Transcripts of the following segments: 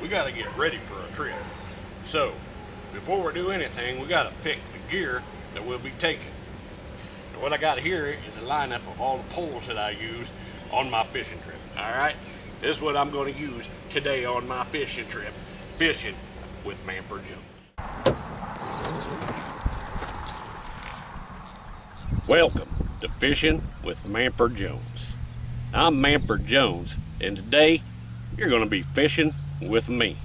we gotta get ready for a trip. So, before we do anything, we gotta pick the gear that we'll be taking. And what I got here is a lineup of all the poles that I use on my fishing trip. Alright? This is what I'm gonna use today on my fishing trip. Fishing with Manford Jones. Welcome to Fishing with Manford Jones. I'm Manford Jones, and today you're going to be fishing with me.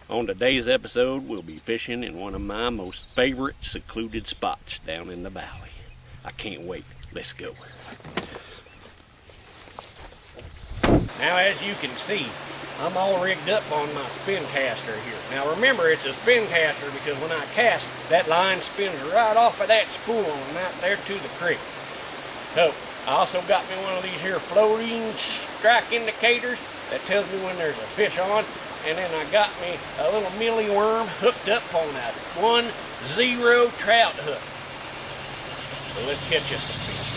On today's episode, we'll be fishing in one of my most favorite secluded spots down in the valley. I can't wait. Let's go. Now, as you can see, I'm all rigged up on my spin caster here. Now remember, it's a spin caster because when I cast, that line spins right off of that spool and out there to the creek. So, I also got me one of these here floating strike indicators that tells me when there's a fish on. And then I got me a little mealy worm hooked up on that 1-0 trout hook. So let's catch us some fish.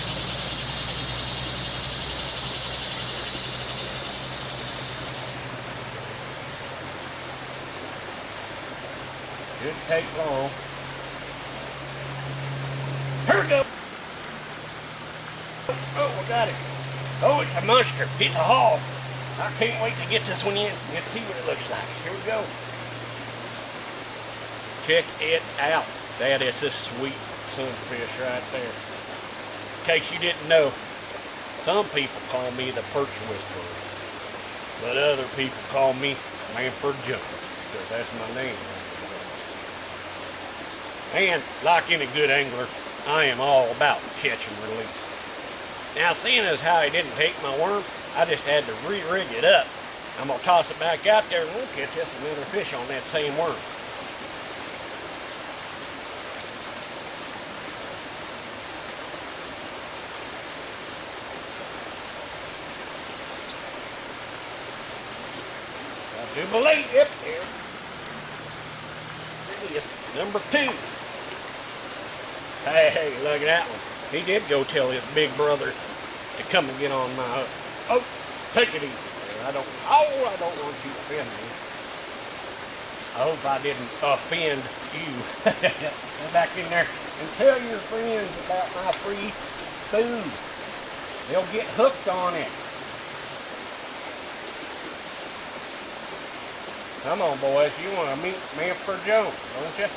Shouldn't take long. Here we go. Oh, we got it. Oh, it's a monster. It's a hog. I can't wait to get this one in and see what it looks like. Here we go. Check it out. That is a sweet sunfish right there. In case you didn't know, some people call me the perch whisperer, but other people call me Manford Jones because that's my name. And like any good angler, I am all about catch and release. Now, seeing as how he didn't take my worm, I just had to re-rig it up. I'm gonna toss it back out there and we'll catch us another fish on that same worm. I do believe, yep, there it is, number 2. Hey, look at that one. He did go tell his big brother to come and get on my hook. Oh, take it easy. I don't want you to offend me. I hope I didn't offend you. Go back in there and tell your friends about my free food. They'll get hooked on it. Come on, boys. You want to meet Manford Jones, don't you?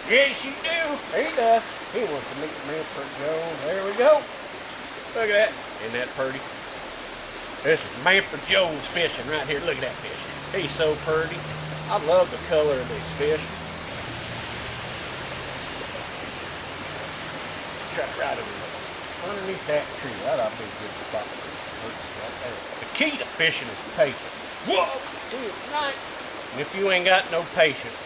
Yes, you do. He does. He wants to meet Manford Jones. There we go. Look at that. Isn't that pretty? This is Manford Jones fishing right here. Look at that fish. He's so pretty. I love the color of these fish. Try right over there. Underneath that tree. That'll be a good spot. Right there. The key to fishing is patience. Whoa! Nice. And if you ain't got no patience,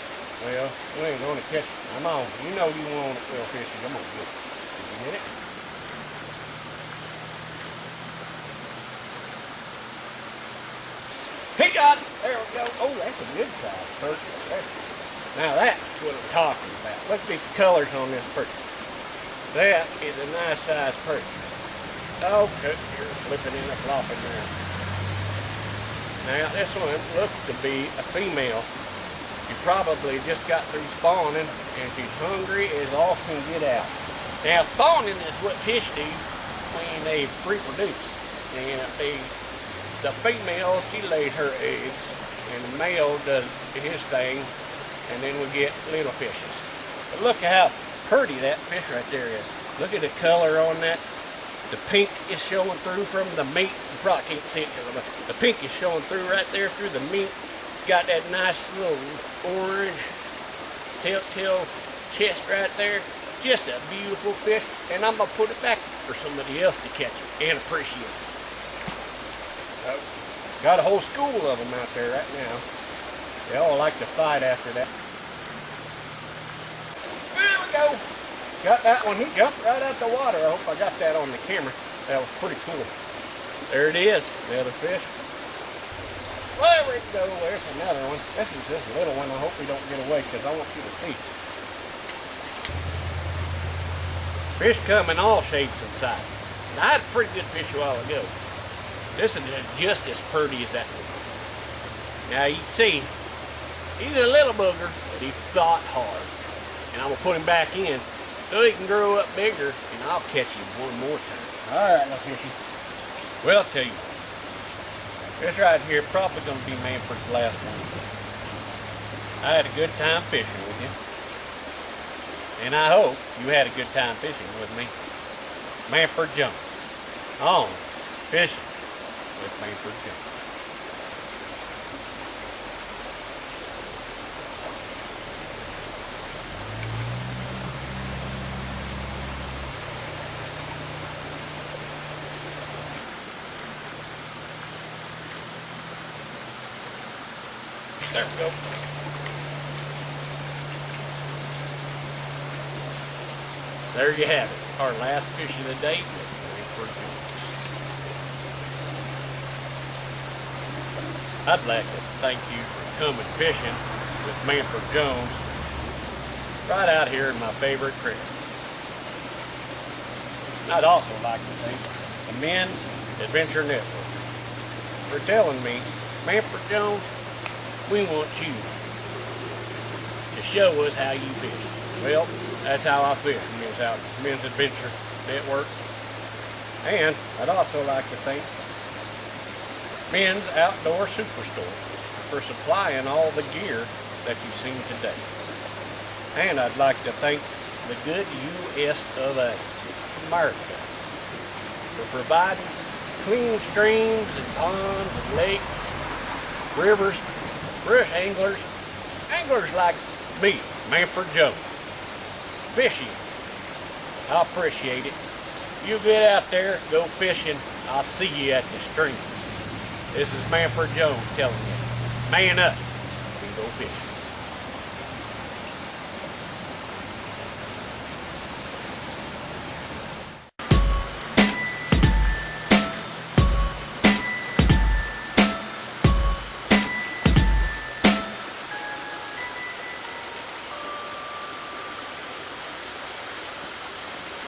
well, you ain't gonna catch it. Come on. You know you want it real fishing. Come on, get it. Did you get it? He got it. There we go. Oh, that's a good size perch. Now that's what I'm talking about. Look at these colors on this perch. That is a nice size perch. Oh, you're slipping in a flopping there. Now this one looks to be a female. She probably just got through spawning and she's hungry as all can get out. Now spawning is what fish do when they reproduce. And the female, she lays her eggs and the male does his thing and then we get little fishes. But look at how pretty that fish right there is. Look at the color on that. The pink is showing through from the meat. You probably can't see it because the pink is showing through right there through the meat. Got that nice little orange telltale chest right there. Just a beautiful fish, and I'm gonna put it back for somebody else to catch it and appreciate it. Oh, got a whole school of them out there right now. They all like to fight after that. There we go. Got that one. He jumped right out the water. I hope I got that on the camera. That was pretty cool. There it is, the other fish. There we go. There's another one. This is this little one. I hope we don't get away because I want you to see. Fish come in all shapes and sizes. And I had a pretty good fish a while ago. This is just as pretty as that one. Now you can see, he's a little booger, but he fought hard. And I'm gonna put him back in so he can grow up bigger, and I'll catch him one more time. All right, now fishy. Well, I'll tell you, this right here probably gonna be Manford's last one. I had a good time fishing with you, and I hope you had a good time fishing with me. Manford Jones on Fishing with Manford Jones. There we go. There you have it. Our last fish of the day with Manford Jones. I'd like to thank you for coming fishing with Manford Jones right out here in my favorite creek. I'd also like to thank the Men's Adventure Network for telling me, Manford Jones, we want you to show us how you fish. Well, that's how I fish, Men's Adventure Network. And I'd also like to thank Men's Outdoor Superstore for supplying all the gear that you've seen today. And I'd like to thank the good U.S. of A, America, for providing clean streams and ponds and lakes, rivers, for us anglers like me, Manford Jones, fishing. I appreciate it. You get out there, go fishing. I'll see you at the stream. This is Manford Jones telling you, man up and go fishing.